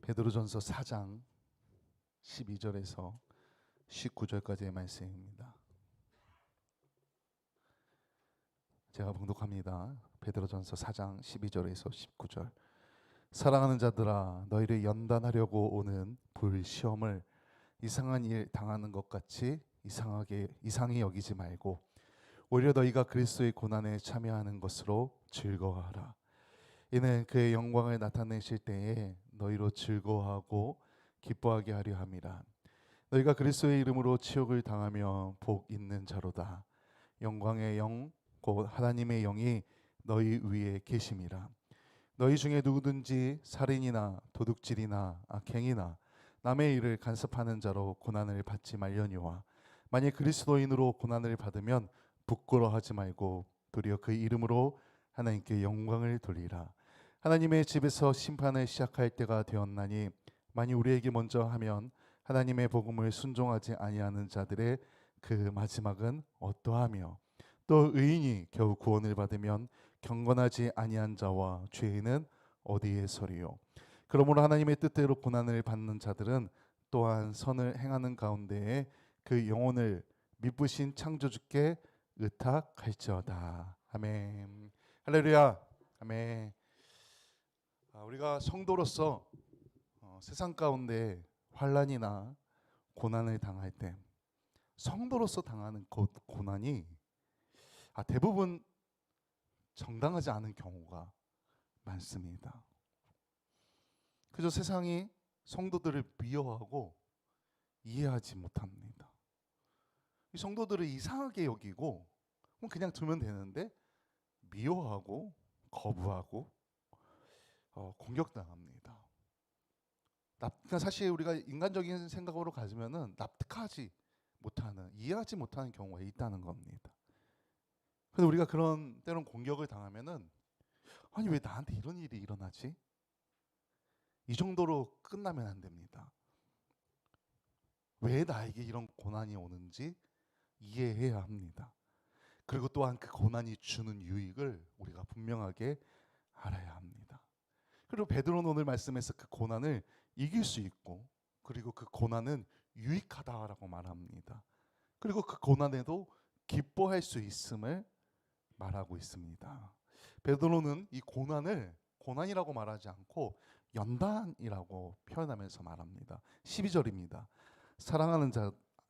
베드로전서 4장 12절에서 19절까지의 말씀입니다. 제가 봉독합니다. 베드로전서 4장 12절에서 19절. 사랑하는 자들아, 너희를 연단하려고 오는 불시험을 이상한 일 당하는 것 같이 이상히 여기지 말고 오히려 너희가 그리스도의 고난에 참여하는 것으로 즐거워하라. 이는 그의 영광을 나타내실 때에 너희로 즐거워하고 기뻐하게 하려 함이라. 너희가 그리스도의 이름으로 치욕을 당하며 복 있는 자로다. 영광의 영 곧 하나님의 영이 너희 위에 계심이라. 너희 중에 누구든지 살인이나 도둑질이나 악행이나 남의 일을 간섭하는 자로 고난을 받지 말려니와 만일 그리스도인으로 고난을 받으면 부끄러워하지 말고 도리어 그 이름으로 하나님께 영광을 돌리라. 하나님의 집에서 심판을 시작할 때가 되었나니 만일 우리에게 먼저 하면 하나님의 복음을 순종하지 아니하는 자들의 그 마지막은 어떠하며 또 의인이 겨우 구원을 받으면 경건하지 아니한 자와 죄인은 어디에 서리요. 그러므로 하나님의 뜻대로 고난을 받는 자들은 또한 선을 행하는 가운데에 그 영혼을 미쁘신 창조주께 의탁할지어다. 아멘. 할렐루야. 아멘. 우리가 성도로서 세상 가운데 환난이나 고난을 당할 때 성도로서 당하는 고난이 대부분 정당하지 않은 경우가 많습니다. 그저 세상이 성도들을 미워하고 이해하지 못합니다. 이 성도들을 이상하게 여기고 그냥 두면 되는데 미워하고 거부하고 공격당합니다. 그러니까 사실 우리가 인간적인 생각으로 가지면은 납득하지 못하는, 이해하지 못하는 경우가 있다는 겁니다. 그래서 우리가 그런 때론 공격을 당하면은 아니 왜 나한테 이런 일이 일어나지? 이 정도로 끝나면 안 됩니다. 왜 나에게 이런 고난이 오는지 이해해야 합니다. 그리고 또한 그 고난이 주는 유익을 우리가 분명하게 알아야 합니다. 그리고 베드로는 오늘 말씀에서 그 고난을 이길 수 있고 그리고 그 고난은 유익하다라고 말합니다. 그리고 그 고난에도 기뻐할 수 있음을 말하고 있습니다. 베드로는 이 고난을 고난이라고 말하지 않고 연단이라고 표현하면서 말합니다. 12절입니다. 사랑하는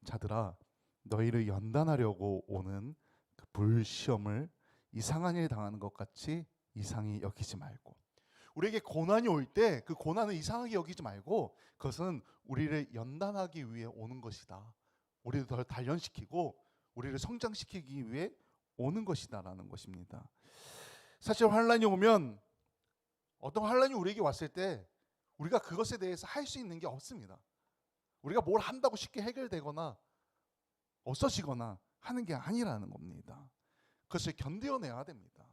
자들아, 너희를 연단하려고 오는 그 불시험을 이상한 일 당하는 것 같이 이상히 여기지 말고, 우리에게 고난이 올 때 그 고난을 이상하게 여기지 말고 그것은 우리를 연단하기 위해 오는 것이다. 우리를 더 단련시키고 우리를 성장시키기 위해 오는 것이다라는 것입니다. 사실 환란이 오면, 어떤 환란이 우리에게 왔을 때 우리가 그것에 대해서 할 수 있는 게 없습니다. 우리가 뭘 한다고 쉽게 해결되거나 없어지거나 하는 게 아니라는 겁니다. 그것을 견뎌내야 됩니다.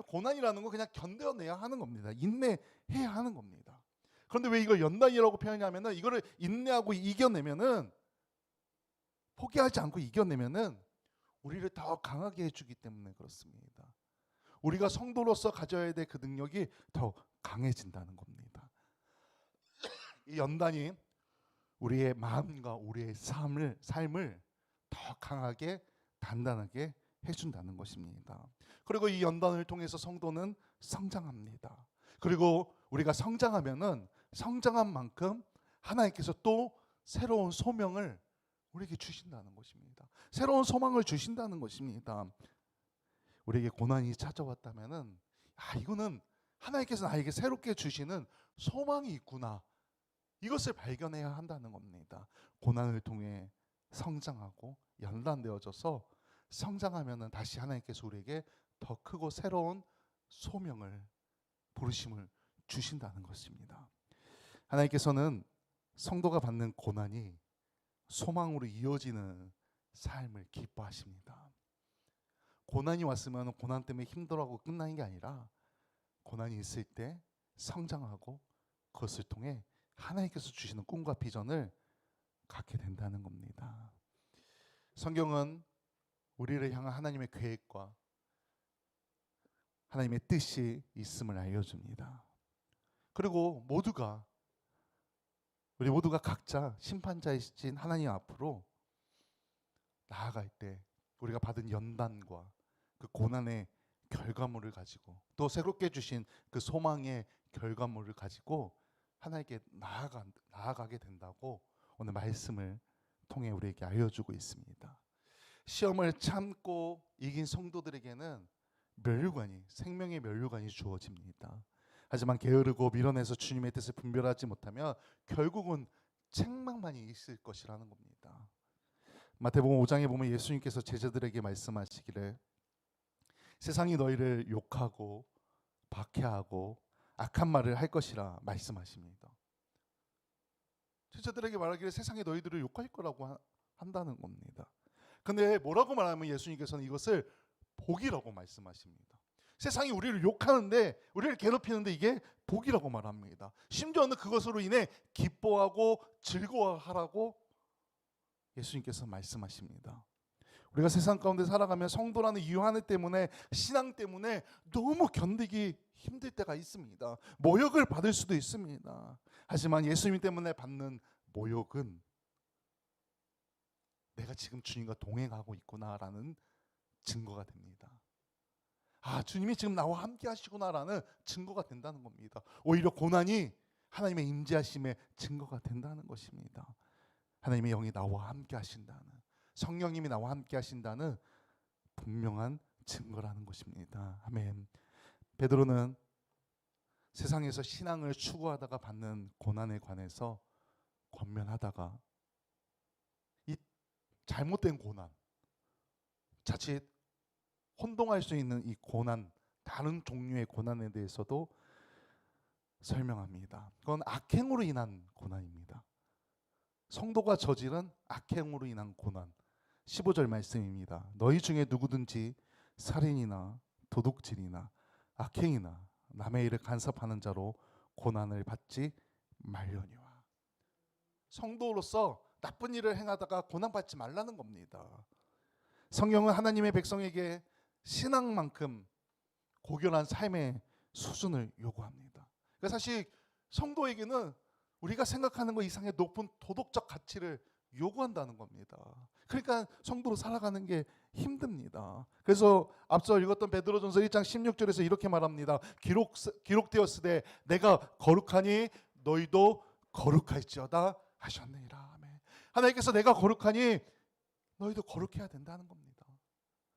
고난이라는 건 그냥 견뎌내야 하는 겁니다. 인내해야 하는 겁니다. 그런데 왜 이걸 연단이라고 표현하냐면은 이거를 인내하고 이겨내면은, 포기하지 않고 이겨내면은 우리를 더 강하게 해주기 때문에 그렇습니다. 우리가 성도로서 가져야 될 그 능력이 더 강해진다는 겁니다. 이 연단이 우리의 마음과 우리의 삶을 더 강하게 단단하게 해준다는 것입니다. 그리고 이 연단을 통해서 성도는 성장합니다. 그리고 우리가 성장하면은 성장한 만큼 하나님께서 또 새로운 소명을 우리에게 주신다는 것입니다. 새로운 소망을 주신다는 것입니다. 우리에게 고난이 찾아왔다면은 이거는 하나님께서 나에게 새롭게 주시는 소망이 있구나, 이것을 발견해야 한다는 겁니다. 고난을 통해 성장하고 연단되어져서 성장하면은 다시 하나님께서 우리에게 더 크고 새로운 소명을, 부르심을 주신다는 것입니다. 하나님께서는 성도가 받는 고난이 소망으로 이어지는 삶을 기뻐하십니다. 고난이 왔으면 고난 때문에 힘들어하고 끝나는 게 아니라 고난이 있을 때 성장하고 그것을 통해 하나님께서 주시는 꿈과 비전을 갖게 된다는 겁니다. 성경은 우리를 향한 하나님의 계획과 하나님의 뜻이 있음을 알려줍니다. 그리고 모두가 우리 모두가 각자 심판자이신 하나님 앞으로 나아갈 때 우리가 받은 연단과 그 고난의 결과물을 가지고 또 새롭게 주신 그 소망의 결과물을 가지고 하나님께 나아가게 된다고 오늘 말씀을 통해 우리에게 알려주고 있습니다. 시험을 참고 이긴 성도들에게는 면류관이, 생명의 면류관이 주어집니다. 하지만 게으르고 밀어내서 주님의 뜻을 분별하지 못하면 결국은 책망만이 있을 것이라는 겁니다. 마태복음 5장에 보면 예수님께서 제자들에게 말씀하시기를 세상이 너희를 욕하고 박해하고 악한 말을 할 것이라 말씀하십니다. 제자들에게 말하기를 세상이 너희들을 욕할 거라고 한다는 겁니다. 근데 뭐라고 말하면 예수님께서는 이것을 복이라고 말씀하십니다. 세상이 우리를 욕하는데, 우리를 괴롭히는데 이게 복이라고 말합니다. 심지어는 그것으로 인해 기뻐하고 즐거워하라고 예수님께서 말씀하십니다. 우리가 세상 가운데 살아가면 성도라는 이유 하나 때문에, 신앙 때문에 너무 견디기 힘들 때가 있습니다. 모욕을 받을 수도 있습니다. 하지만 예수님 때문에 받는 모욕은 내가 지금 주님과 동행하고 있구나라는 증거가 됩니다. 아, 주님이 지금 나와 함께 하시구나라는 증거가 된다는 겁니다. 오히려 고난이 하나님의 임재하심의 증거가 된다는 것입니다. 하나님의 영이 나와 함께 하신다는, 성령님이 나와 함께 하신다는 분명한 증거라는 것입니다. 아멘. 베드로는 세상에서 신앙을 추구하다가 받는 고난에 관해서 권면하다가 이 잘못된 고난, 자칫 혼동할 수 있는 이 고난, 다른 종류의 고난에 대해서도 설명합니다. 그건 악행으로 인한 고난입니다. 성도가 저지른 악행으로 인한 고난. 15절 말씀입니다. 너희 중에 누구든지 살인이나 도둑질이나 악행이나 남의 일을 간섭하는 자로 고난을 받지 말려니와. 성도로서 나쁜 일을 행하다가 고난받지 말라는 겁니다. 성경은 하나님의 백성에게 신앙만큼 고결한 삶의 수준을 요구합니다. 그러니까 사실 성도에게는 우리가 생각하는 것 이상의 높은 도덕적 가치를 요구한다는 겁니다. 그러니까 성도로 살아가는 게 힘듭니다. 그래서 앞서 읽었던 베드로전서 1장 16절에서 이렇게 말합니다. 기록되었으되 내가 거룩하니 너희도 거룩할지어다 하셨느니라. 아멘. 하나님께서 내가 거룩하니 너희도 거룩해야 된다는 겁니다.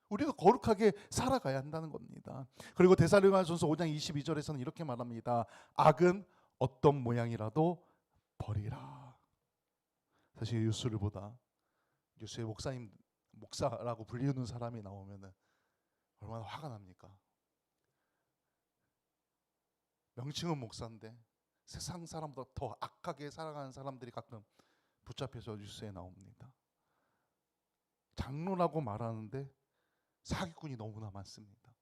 우리도 거룩하게 살아가야 한다는 겁니다. 그리고 데살로니가전서 5장 22절에서는 이렇게 말합니다. 악은 어떤 모양이라도 버리라. 사실 뉴스를 보다 뉴스에 목사라고 불리는 사람이 나오면 얼마나 화가 납니까? 명칭은 목사인데 세상 사람보다 더 악하게 살아가는 사람들이 가끔 붙잡혀서 뉴스에 나옵니다. 장로라고 말하는데 사기꾼이 너무나 많습니다.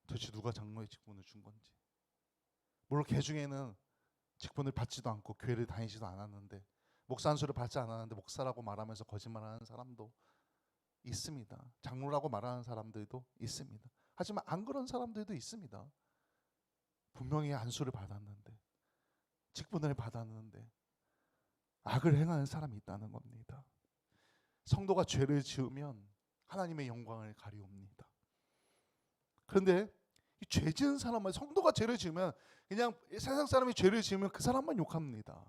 도대체 누가 장로의 직분을 준 건지. 물론 개 중에는 직분을 받지도 않고 교회를 다니지도 않았는데, 목사 안수를 받지 않았는데 목사라고 말하면서 거짓말하는 사람도 있습니다. 장로라고 말하는 사람들도 있습니다. 하지만 안 그런 사람들도 있습니다. 분명히 안수를 받았는데, 직분을 받았는데 악을 행하는 사람이 있다는 겁니다. 성도가 죄를 지으면 하나님의 영광을 가리웁니다. 그런데 이 죄 지은 사람만, 성도가 죄를 지으면 그냥 세상 사람이 죄를 지으면 그 사람만 욕합니다.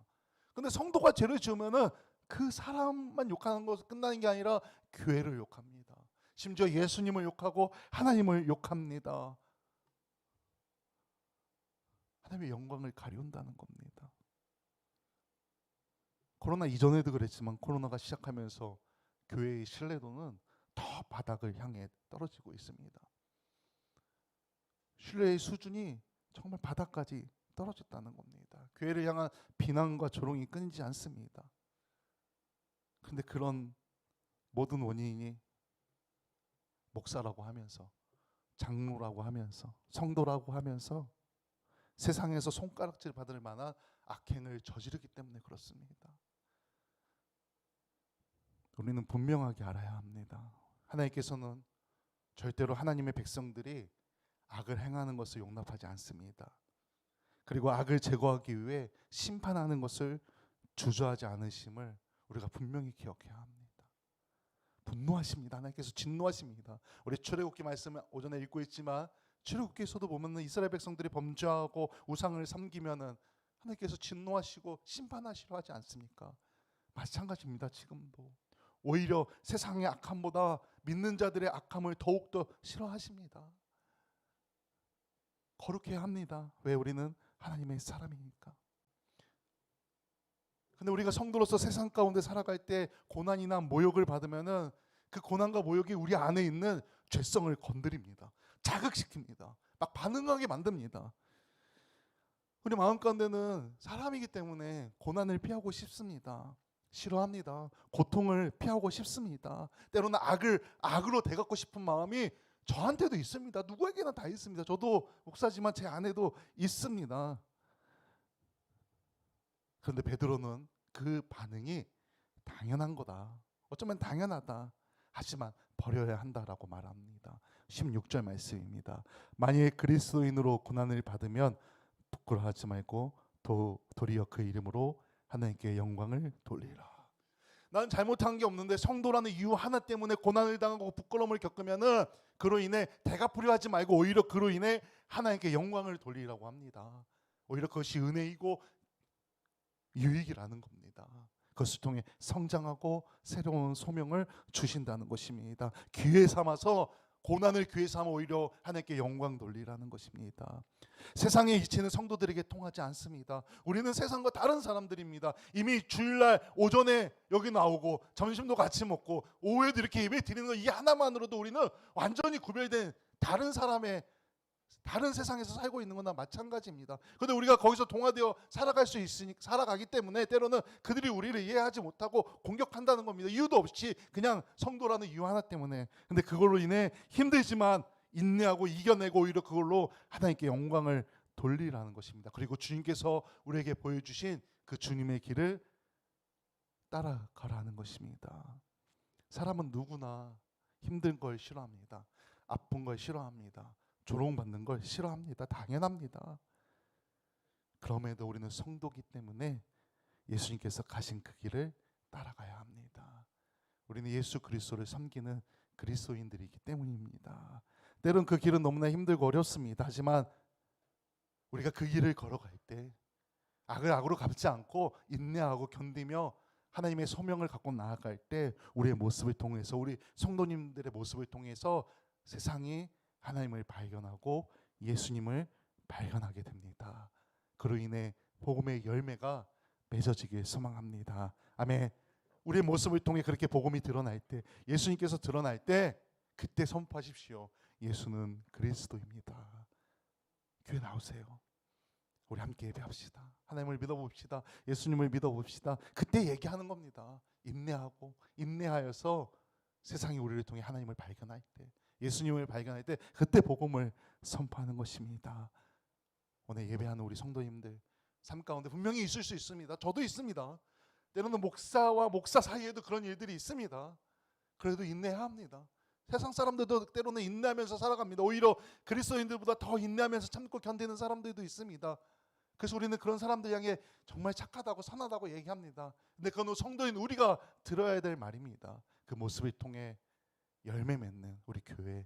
그런데 성도가 죄를 지으면은 그 사람만 욕하는 것으로 끝나는 게 아니라 교회를 욕합니다. 심지어 예수님을 욕하고 하나님을 욕합니다. 하나님의 영광을 가리운다는 겁니다. 코로나 이전에도 그랬지만 코로나가 시작하면서 교회의 신뢰도는 더 바닥을 향해 떨어지고 있습니다. 신뢰의 수준이 정말 바닥까지 떨어졌다는 겁니다. 교회를 향한 비난과 조롱이 끊이지 않습니다. 그런데 그런 모든 원인이 목사라고 하면서, 장로라고 하면서, 성도라고 하면서 세상에서 손가락질 받을 만한 악행을 저지르기 때문에 그렇습니다. 우리는 분명하게 알아야 합니다. 하나님께서는 절대로 하나님의 백성들이 악을 행하는 것을 용납하지 않습니다. 그리고 악을 제거하기 위해 심판하는 것을 주저하지 않으심을 우리가 분명히 기억해야 합니다. 분노하십니다. 하나님께서 진노하십니다. 우리 출애굽기 말씀을 오전에 읽고 있지만 출애굽기에서도 보면은 이스라엘 백성들이 범죄하고 우상을 섬기면은 하나님께서 진노하시고 심판하시려 하지 않습니까? 마찬가지입니다. 지금도 오히려 세상의 악함보다 믿는 자들의 악함을 더욱더 싫어하십니다. 거룩해야 합니다. 왜? 우리는 하나님의 사람이니까. 근데 우리가 성도로서 세상 가운데 살아갈 때 고난이나 모욕을 받으면은 그 고난과 모욕이 우리 안에 있는 죄성을 건드립니다. 자극시킵니다. 막 반응하게 만듭니다. 우리 마음 가운데는 사람이기 때문에 고난을 피하고 싶습니다. 싫어합니다. 고통을 피하고 싶습니다. 때로는 악으로 대갖고 싶은 마음이 저한테도 있습니다. 누구에게나 다 있습니다. 저도 목사지만 제 안에도 있습니다. 그런데 베드로는 그 반응이 당연한 거다. 어쩌면 당연하다. 하지만 버려야 한다라고 말합니다. 16절 말씀입니다. 만일 그리스도인으로 고난을 받으면 부끄러워하지 말고 도리어 그 이름으로 하나님께 영광을 돌리라. 나는 잘못한 게 없는데 성도라는 이유 하나 때문에 고난을 당하고 부끄러움을 겪으면은 그로 인해 대갚으려 하지 말고 오히려 그로 인해 하나님께 영광을 돌리라고 합니다. 오히려 그것이 은혜이고 유익이라는 겁니다. 그것을 통해 성장하고 새로운 소명을 주신다는 것입니다. 기회 삼아서 고난을 기회 삼아 오히려 하나님께 영광 돌리라는 것입니다. 세상의 이치는 성도들에게 통하지 않습니다. 우리는 세상과 다른 사람들입니다. 이미 주일날 오전에 여기 나오고 점심도 같이 먹고 오후에도 이렇게 예배 드리는 거 이 하나만으로도 우리는 완전히 구별된 다른 세상에서 살고 있는 거나 마찬가지입니다. 그런데 우리가 거기서 동화되어 살아가기 때문에 때로는 그들이 우리를 이해하지 못하고 공격한다는 겁니다. 이유도 없이 그냥 성도라는 이유 하나 때문에. 근데 그걸로 인해 힘들지만 인내하고 이겨내고 오히려 그걸로 하나님께 영광을 돌리라는 것입니다. 그리고 주님께서 우리에게 보여주신 그 주님의 길을 따라가라는 것입니다. 사람은 누구나 힘든 걸 싫어합니다. 아픈 걸 싫어합니다. 조롱받는 걸 싫어합니다. 당연합니다. 그럼에도 우리는 성도기 때문에 예수님께서 가신 그 길을 따라가야 합니다. 우리는 예수 그리스도를 섬기는 그리스도인들이기 때문입니다. 때론 그 길은 너무나 힘들고 어렵습니다. 하지만 우리가 그 길을 걸어갈 때 악을 악으로 갚지 않고 인내하고 견디며 하나님의 소명을 갖고 나아갈 때 우리의 모습을 통해서 우리 성도님들의 모습을 통해서 세상이 하나님을 발견하고 예수님을 발견하게 됩니다. 그로 인해 복음의 열매가 맺어지길 소망합니다. 아멘. 우리의 모습을 통해 그렇게 복음이 드러날 때, 예수님께서 드러날 때 그때 선포하십시오. 예수는 그리스도입니다. 교회 나오세요. 우리 함께 예배합시다. 하나님을 믿어봅시다. 예수님을 믿어봅시다. 그때 얘기하는 겁니다. 인내하여서 세상이 우리를 통해 하나님을 발견할 때, 예수님을 발견할 때 그때 복음을 선포하는 것입니다. 오늘 예배하는 우리 성도님들 삶 가운데 분명히 있을 수 있습니다. 저도 있습니다. 때로는 목사와 목사 사이에도 그런 일들이 있습니다. 그래도 인내해야 합니다. 세상 사람들도 때로는 인내하면서 살아갑니다. 오히려 그리스도인들보다 더 인내하면서 참고 견디는 사람들도 있습니다. 그래서 우리는 그런 사람들 향해 정말 착하다고 선하다고 얘기합니다. 근데 그건 성도인 우리가 들어야 될 말입니다. 그 모습을 통해 열매 맺는 우리 교회,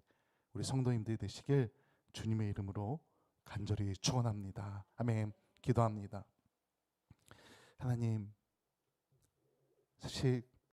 우리 성도님들이 되시길 주님의 이름으로 간절히 축원합니다. 아멘. 기도합니다. 하나님, 사실